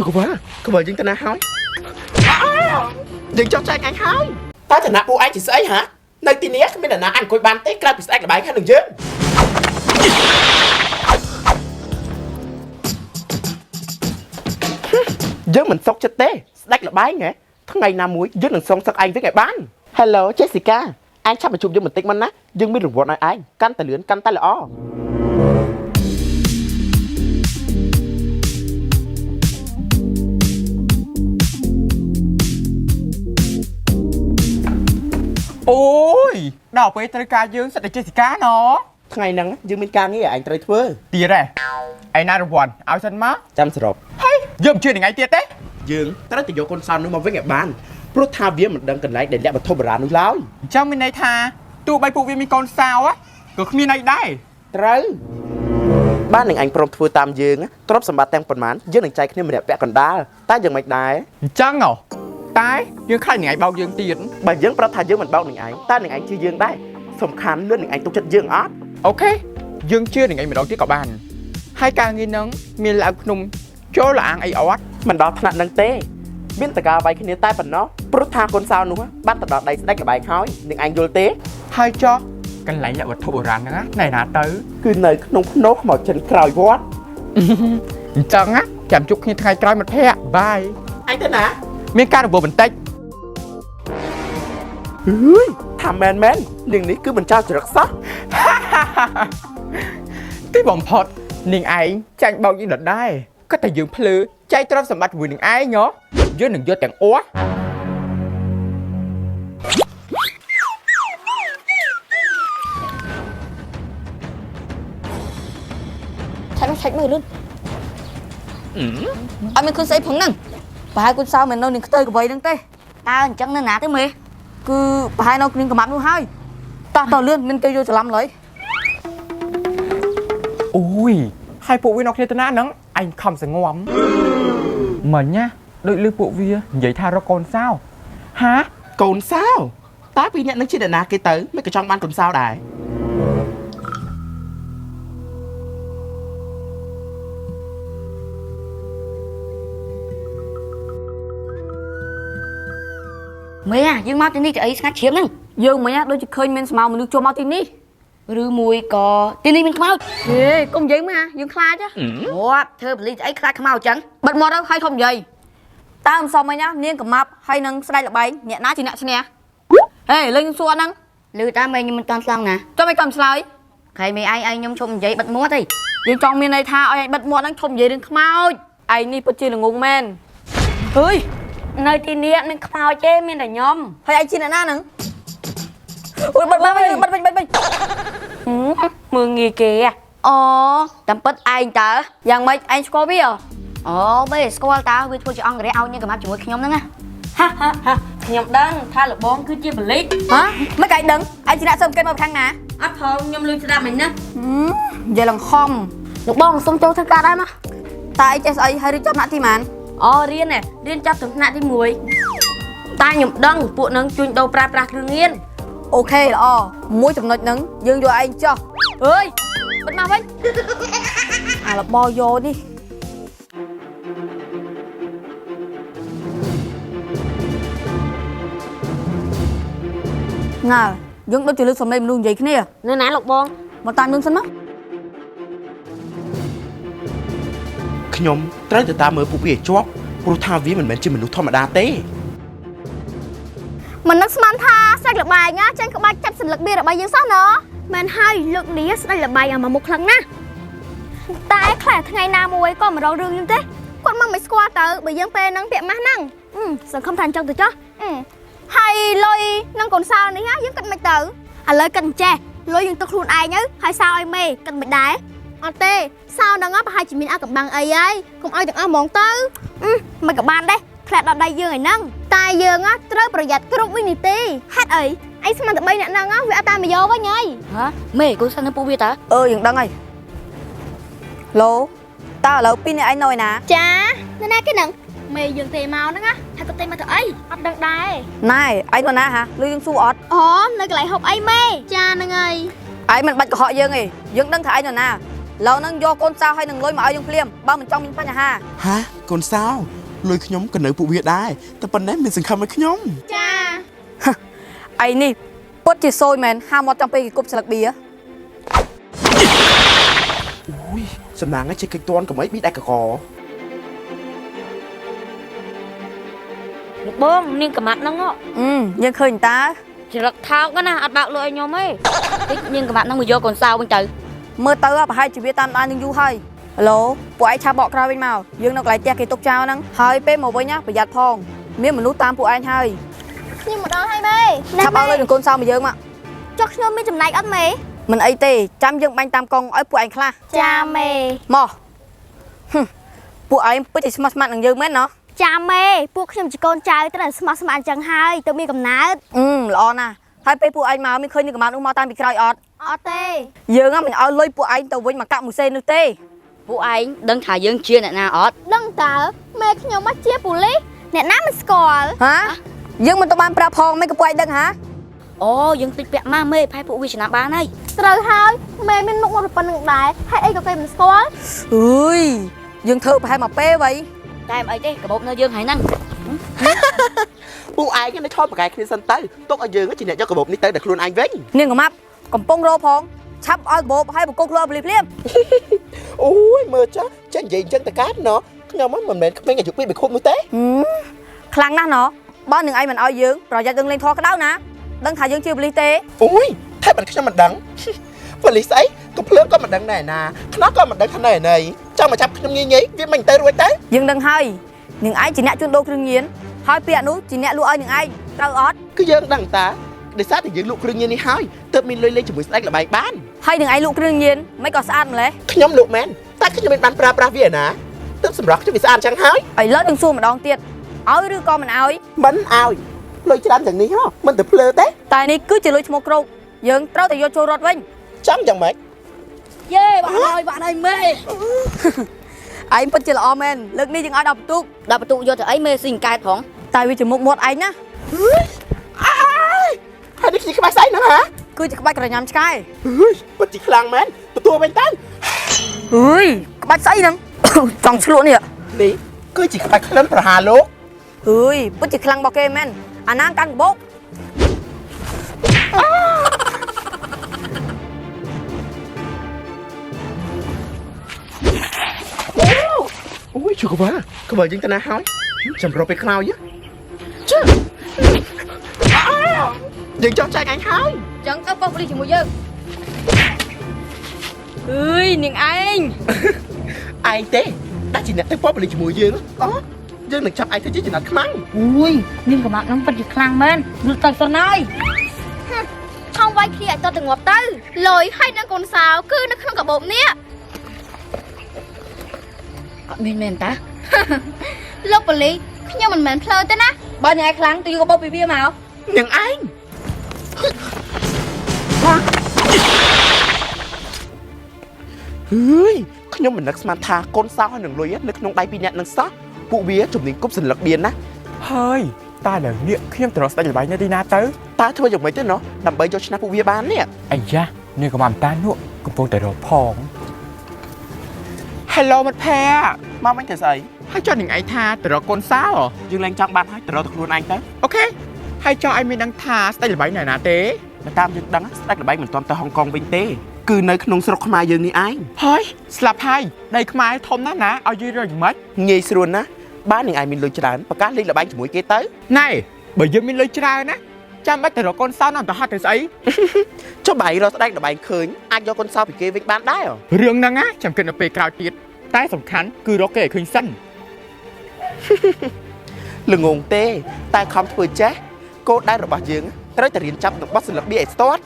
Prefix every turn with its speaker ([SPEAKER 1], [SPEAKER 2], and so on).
[SPEAKER 1] chú có vợ dân ta na hỏi dừng cho trai anh hỏi ta chả nạp bộ anh chỉ sấy hả nơi tin nét mới là na anh coi ban tết ra bị sấy là bài khác đừng chứ dân mình sốc chất tế sấy là bài nghe tháng ngày nào muối dân đừng xong sắc anh với ngày bán hello Jessica anh chắc phải chụp dân mình tích mắn á dân biết được vợ nói anh căn tài lươn căn tài là o
[SPEAKER 2] ôi đàoไปตรการយើងសិតតែ Jessica ណោះ
[SPEAKER 1] ថ្ងៃហ្នឹងយើងមានការងារឲ្យអញត្រូវធ្វើ
[SPEAKER 2] ទៀតហ៎ឯណារង្វាន់ឲ្យសិនមក
[SPEAKER 1] ចាំសរុប
[SPEAKER 2] ហើយយើងមិនជឿថ្ងៃទៀតទេ
[SPEAKER 1] យើងត្រូវតែយកកូនសោនោះមកវិញឲ្យបានព្រោះថាវាមិនដឹងកន្លែងដែលលាក់វត្ថុបុរាណនោះឡើយ
[SPEAKER 2] អញ្ចឹងមានន័យថាទោះបីពួកវាមានកូនសោក៏គ្មានអីដែរ
[SPEAKER 1] ត្រូវបាននឹងអញព្រមធ្វើតាមយើងទ្រព្យសម្បត្តិទាំងប៉ុន្មានយើងនឹងចែកគ្នាម្នាក់ពាក់កណ្ដាលតែយើងមិនដែរ
[SPEAKER 2] អញ្ចឹងហ៎តែយើងខ្លាចនឹងឯងបោកយើងទៀត
[SPEAKER 1] បើយើងប្រាប់ថាយើងមិនបោកនឹងឯងតែនឹងឯងជឿយើងដែរសំខាន់លឿននឹងឯងទុកចិត្តយើងអត់
[SPEAKER 2] អូខេយើងជឿនឹងឯងម្ដងទៀតក៏បានហើយការងារហ្នឹងមានឡើងភ្នំចូលលាងអីអត់
[SPEAKER 1] មិនដល់ថ្នាក់ហ្នឹងទេមានតកាវាយគ្នាតែប៉ុណ្ណោះព្រោះថាកូនសោនោះបានទៅដល់ដីស្ដេចលបែងហើយនឹងឯងយល់ទេ
[SPEAKER 2] ហើយចុះកន្លែងលាក់វត្ថុបុរាណហ្នឹងណែណាទៅ
[SPEAKER 1] គឺនៅក្នុងភ្នោខ្មោចចិនក្រោយវត្ត
[SPEAKER 2] អញ្ចឹងចាំជួបគ្នាថ្ងៃក្រោយមិត្តភក្តិបាយ
[SPEAKER 1] អញទៅណា
[SPEAKER 2] មានការរវល់បន្តិច
[SPEAKER 1] អើយថាមែននាងនេះគឺមិនចោលចរិតសោះ
[SPEAKER 2] ទីបំផុតនាងឯងចាញ់បោកយើងដដែលក៏តែយើងភ្លឺចែកទ្រព្យសម្បត្តិជាមួយនឹងឯងយើងនឹងយកទាំងអស់
[SPEAKER 3] ឆែកមើលលឿនអត់មានខ្លួនស្អីផងហ្នឹងប្រហែលគុណសោមិននៅនឹងខ្ទើកអ្វីហ្នឹងទេតើអញ្ចឹងនៅណាទេមេគឺប្រហែលនៅគ្មានកំាប់នោះហើយតោះលឿនមានគេយកច្រឡំឡើយ
[SPEAKER 2] អូយហើយពួកវានៅគ្នាទៅណាហ្នឹងអញខំសងំមិញណាដូចលឺពួកវានិយាយថារកកូនសោហា
[SPEAKER 1] កូនសោតើពីអ្នកនឹងជាអ្នកណាគេទៅមិនក៏ចង់បានកូនសោដែរ
[SPEAKER 3] មេយើងមកទីនេះទៅអីស្ងាត់ជ្រាបហ្នឹងយើងមិញដូចជាឃើញមានស្មៅមនុស្សចូលមកទីនេះឬមួយក៏ទីនេះមានខ្មោចហេកុំនិយាយមកយើងខ្លាចហ៎អូធ្វើបលីស្អីខ្លាចខ្មោចអញ្ចឹងបិទមាត់ទៅហើយកុំនិយាយតើមិនសមមិញណានាងកំាប់ហើយនឹងស្ដេចលបែងអ្នកណាជាអ្នកឈ្នះហេលេងសួរហ្នឹងឮតាមមេខ្ញុំមិនតាន់ឆ្លងណាចុះមិនកំឆ្លើយខៃមេឯងខ្ញុំឈប់និយាយបិទមាត់ទេយើងចង់មានន័យថាឲ្យឯងបិទមាត់ហ្នឹងឈប់និយាយរឿងខ្មោចឯងនេះពិតជាល្ងងមែនអើយនៅទីនេះមានខ្មោចទេមានតែខ្ញុំហើយឯងជាអ្នកណាហ្នឹងអូយបិទវិញមើងងាយគេអូតាមពិតឯងតើយ៉ាងម៉េចឯងស្គាល់វាអូបែស្គាល់តើវាធ្វើជាអង្គរៈឲ្យញ៉ាំកំាប់ជាមួយខ្ញុំហ្នឹងណាខ្ញុំដឹងថាលបងគឺជាបលិចហ៎មិនឯងដឹងឯងជាអ្នកសើមកេតមកខាងណាអត់ផងខ្ញុំលុយស្ដាប់មិញណានិយាយលង្ខំលោកបងសុំចូលធ្វើការដែរមកតើឯងចេះស្អីហើយរៀនចប់ថ្នាក់ទីម៉ានអូរៀនចាប់ถึงថ្នាក់ទី1តែខ្ញុំដឹងពួកនឹងជួញដូរប្រើប្រាស់គ្រឿងញៀនអូខេល្អមួយចំណុចហ្នឹងយើងយកឯងចោះអើយបិទមកវិញអាលបយកនេះងើយើងដូចជាលើកសំឡេងមនុស្សនិយាយគ្នានៅណាលោកបងមកតាមនឹងសិនមក
[SPEAKER 1] ខ្ញុំត្រូវទៅតាមមើលពួកវាឲ្យជាប់ព្រោះថាវាមិនមែនជាមនុស្សធម្មតាទេ
[SPEAKER 4] មិននឹកស្មានថាស្ដេចលបែងចាញ់ក្បាច់ចាប់សន្លឹកបៀរបស់យើងសោះណ៎មែនហើយលើកនេះស្ដេចលបែងឲ្យមកមុខខ្លាំងណាស់តែខ្លះថ្ងៃណាមួយក៏មករករឿងខ្ញុំទេគាត់មកមិនស្គាល់ទៅបើយើងពេលហ្នឹងពាក់ម៉ាស់ហ្នឹងសង្ឃឹមថាអញ្ចឹងទៅចុះហើយលុយនឹងកូនសោនេះយើងគិតមិនទៅឥឡូវគិតអញ្ចេះលុយយើងទៅខ្លួនឯងទៅហើយសោឲ្យមេគិតមិនដែរអត់ទេសោហ្នឹងប្រហែលជាមានអាកំបាំងអីហើយកុំឲ្យទាំងអស់ហ្មងទៅមិនក៏បានដែរធ្លាក់ដល់ដៃយើងឯហ្នឹងតែយើងត្រូវប្រយ័ត្នគ្រប់វិនាទីហេតុអីឯងស្មានតែ3នាក់ហ្នឹងវាអត់តាមមកយកវិញហើយ
[SPEAKER 3] ហ៎មេកូនសិនទៅពួកវាតើយើងដឹងហើយឡូតើឥឡូវ2នាក់ឯងនៅឯណា
[SPEAKER 4] ចានៅណាគេហ្នឹងមេយើងទេមកហ្នឹងថាទៅទេមកទៅអីអត់ដឹងដែរ
[SPEAKER 3] ណែឯងនៅណាហ៎លឺយើងសួរអត់
[SPEAKER 4] អូនៅកន្លែងហូបអីមេចាហ្នឹងហើយ
[SPEAKER 3] ឯងមិនបាច់កុហកយើងទេយើងដឹងថាឯងនៅណា lâu nâng vô con sao hay nâng lôi mà ai dùng phim bao mình trong mình phải nhà ha
[SPEAKER 1] ហ៎កូនសោលុយខ្ញុំក៏នៅពួកវាដែរតែប៉ុណ្ណេះមានសង្ឃឹមឲ្យខ្ញុំ
[SPEAKER 4] ចា
[SPEAKER 3] ai nè bớt chỉ sôi mền ham một trong cái cục sạc bia
[SPEAKER 1] អូយសំណាងឲ្យជិះកិច្ចតន់កុំអីប៊ីដាច់កក
[SPEAKER 5] លោកបងនាងកំមាត់ហ្នឹង
[SPEAKER 3] nhưng khơi người ta
[SPEAKER 5] ច្រឹកថោកណាអត់បើកលុយឲ្យខ្ញុំទេតិចនាងកំមាត់ហ្នឹងមកយកកូនសោវិញទៅ
[SPEAKER 3] mưa tới á hai chỉ biết tam đan nhưng du hay lố bộ ai cha bọ ra bên màu dương nó lại tia cái tục trao nắng hơi pe màu với nhá phải giặt phong miếng mình nút tam bộ anh hơi
[SPEAKER 4] ខ្ញុំមកដល់ហើយមេ
[SPEAKER 3] cha bao lên con sao mà dương mà
[SPEAKER 4] ចុះខ្ញុំមានចំណែកអត់មេ
[SPEAKER 3] mình ấy tê chăm dương bánh tam con ấy bộ anh khla
[SPEAKER 4] ចាមេ
[SPEAKER 3] mò bộ anh bữa chỉ smart smart thằng dương mấy nó
[SPEAKER 4] ចាមេពួកខ្ញុំជាកូនចៅត្រូវស្មោះស្ម័គ្រអញ្ចឹងហើយទៅមានកំណើត
[SPEAKER 3] lo nè hai pe bộ anh mà mình khơi như cái màn ung mau tam bị cày ọt
[SPEAKER 4] អត់ទេ
[SPEAKER 3] dương á mình ao lôi bộ anh tàu với mà cạo một xe nữa tê
[SPEAKER 5] ពួកឯងដឹងថាយើងជាអ្នកណាអត់
[SPEAKER 4] ដឹងតើមេខ្ញុំមកជាប៉ូលីសអ្នកណាមិនស្គាល់
[SPEAKER 3] hả dương mình tao ban pra phong mấy cái bộ anh đừng hả
[SPEAKER 5] អូយើងតិចពាក់ម៉ាមេផែពួកវាឆ្នាំបានហើយ
[SPEAKER 4] ត្រូវហើយមេមានមុខមកប៉ុណ្្នឹងដែរហើយអីក៏គេមិនស្គាល់
[SPEAKER 3] ơi dương thơ phải mà pe vậy
[SPEAKER 5] តែមិនអីទេកាបូបនៅយើងហើយហ្នឹង
[SPEAKER 1] ពួកឯងនៅឈប់បកាយគ្នាសិនទៅទុកឲ្យយើងជាអ្នកយកកាបូបនេះទៅដល់ខ្លួនឯងវិញ
[SPEAKER 3] niềng của map còn pông rô phong chắp ao bộ hay một cô lơ bì liêm
[SPEAKER 1] អូយមើលចាចេះនិយាយអញ្ចឹងតកាតណោះខ្ញុំមិនមែនក្មេងអាយុ2 ខួបនោះទេ
[SPEAKER 3] khăn nát nó bao niềng ai mình ao dương rồi ra đừng lên thoa cái đau nè đừng thả dương chưa bì tê
[SPEAKER 1] អូយតែមិនខ្ញុំមិនដឹង ប៉ូលីសអីក៏ភ្លើងក៏មិនដឹងដែរណាខ្នោះក៏មិនដឹងថាណែណៃចង់មកចាប់ខ្ញុំងាយងាយវាមិនទៅរួចទៅ
[SPEAKER 3] dương đừng hay niềng ai chỉ nẹt chuyên đô krương nhiên hai pẹ nú chỉ nẹt lụa ai niềng ai tao ót
[SPEAKER 1] គឺយើងដឹងតាដោយសារតែយើងលក់គ្រឿងញៀននេះហើយទើបមានលុយលេងជាមួយស្ដេចល្បែងបាន
[SPEAKER 3] hay niềng ai lụa krương nhiên mấy có sạn mà lẽ
[SPEAKER 1] ខ្ញុំលក់មែនតែខ្ញុំមិនបានប្រើប្រាស់វាណាទើបសម្រាប់ខ្ញុំវាស្អាតចឹងហើយ
[SPEAKER 3] ấy lỡ đừng xua mà đong tiệt áo đưa con mình áo ấy
[SPEAKER 1] មិនឲ្យលុយច្រើនចឹងនេះហ៎មិនទៅភ្លើទេ
[SPEAKER 3] tài này cứ chỉ lôi một cục dương trâu thì vô trâu rọt vinh
[SPEAKER 1] ចាំយ៉ាងម៉េច
[SPEAKER 3] យេbạn ơi mê anh bất chỉ là omen lực đi chừng ai đọc tục
[SPEAKER 5] ដល់បន្ទុកយកទៅអីមេស៊ីងកែតផង
[SPEAKER 3] tại vì chỉ một anh nhá
[SPEAKER 1] ហើយនេះជាក្បាច់ស្អីហ្នឹងហ៎
[SPEAKER 3] cứ chỉ các bạn nhắm sky
[SPEAKER 1] ពិតជាខ្លាំងមែនទទួលវិញទៅ
[SPEAKER 3] ui các bạn say nè trong luôn nè
[SPEAKER 1] នេះគឺជាក្បាច់ក្លិនប្រហារលោក
[SPEAKER 3] ui bất chỉ khăn bao kê men anh đang cắn bốc
[SPEAKER 1] អូយជួកវ៉ាក្បើយើងទៅណាហើយចាំរកពេលខ្នើយជើយើងចង់ចែកអញហើយ
[SPEAKER 3] chẳng có bốc đi chỉ một dương ui niềng anh
[SPEAKER 1] ឯងទេដាក់ជាអ្នកទៅពណ៌បលីជាមួយយើងអូយើងនឹងចាប់ឯងទៅជាចំណាត់ខ្មាំង
[SPEAKER 5] អូយនាងកំមាត់ហ្នឹងពិតជាខ្លាំងមែនលុតទៅសិនហើយ
[SPEAKER 4] ខំវាយគ្នាឲ្យតទៅងាប់ទៅលុយហើយនឹងកូនសោគឺនៅក្នុងកាបូបនេះ
[SPEAKER 5] អត់មានមែនតា
[SPEAKER 4] លោកប៉ូលីសខ្ញុំមិនមែនភ្លើទេណា
[SPEAKER 3] bao nhiêu ai khăn tôi có bốc bì bia màu
[SPEAKER 1] នាងឯងហើយខ្ញុំមិននឹកស្មានថាកូនសោហើយនឹងលុយនៅក្នុងដៃពីរនាក់នឹងសោះពួកវាជំនាញគប់សន្លឹកបៀនណា
[SPEAKER 2] hơi ta là niệm khiêm từ nó sẽ là bài nhà đi na tới
[SPEAKER 1] តើធ្វើយ៉ាងម៉េចទៅណោះដើម្បីយកឈ្នះពួកវាបាននេះ
[SPEAKER 2] anh cha niềng của mắm ta nuốt cũng phong từ đó phong hello mặt phe
[SPEAKER 1] មកវិញទៅស្អី
[SPEAKER 2] hay cho niềng ai tha từ đó con sao
[SPEAKER 1] យើងឡើងចង់បានហើយទៅរកទៅខ្លួនឯងទៅ
[SPEAKER 2] ok hay cho anh mình đang tha sẽ là bài này nè tế
[SPEAKER 1] បើតាមយើងដឹងស្ដេចល្បែងមិនទាន់ទៅហុងកុងវិញទេគឺនៅក្នុងស្រុកខ្មែរយើងនេះឯង
[SPEAKER 2] hơi slap hai đây không ai thôm nó nè ao dư rồi mất
[SPEAKER 1] ងាយស្រួលណាស់បាននាងឯងមានលុយច្រើនប្រកាសលេងល្បែងជាមួយគេទៅ
[SPEAKER 2] này bởi dương mình lấy ra nè chăm bắt từ đó con sao nó tao hát từ ấy
[SPEAKER 1] ចុះបាយរកស្ដេចល្បែងឃើញអាចយកកូនសោពីគេវិញបានដែរ
[SPEAKER 2] riêng năng á chẳng cần ở bề cao tiết tai sầm khán cứ đó kể khơi sân
[SPEAKER 1] ល្ងងទេតែខំធ្វើចេះកូនដែររបស់យើងត្រូវតែរៀនចាប់នឹងបោះសន្លឹកបៀឲ្យស្ទាត់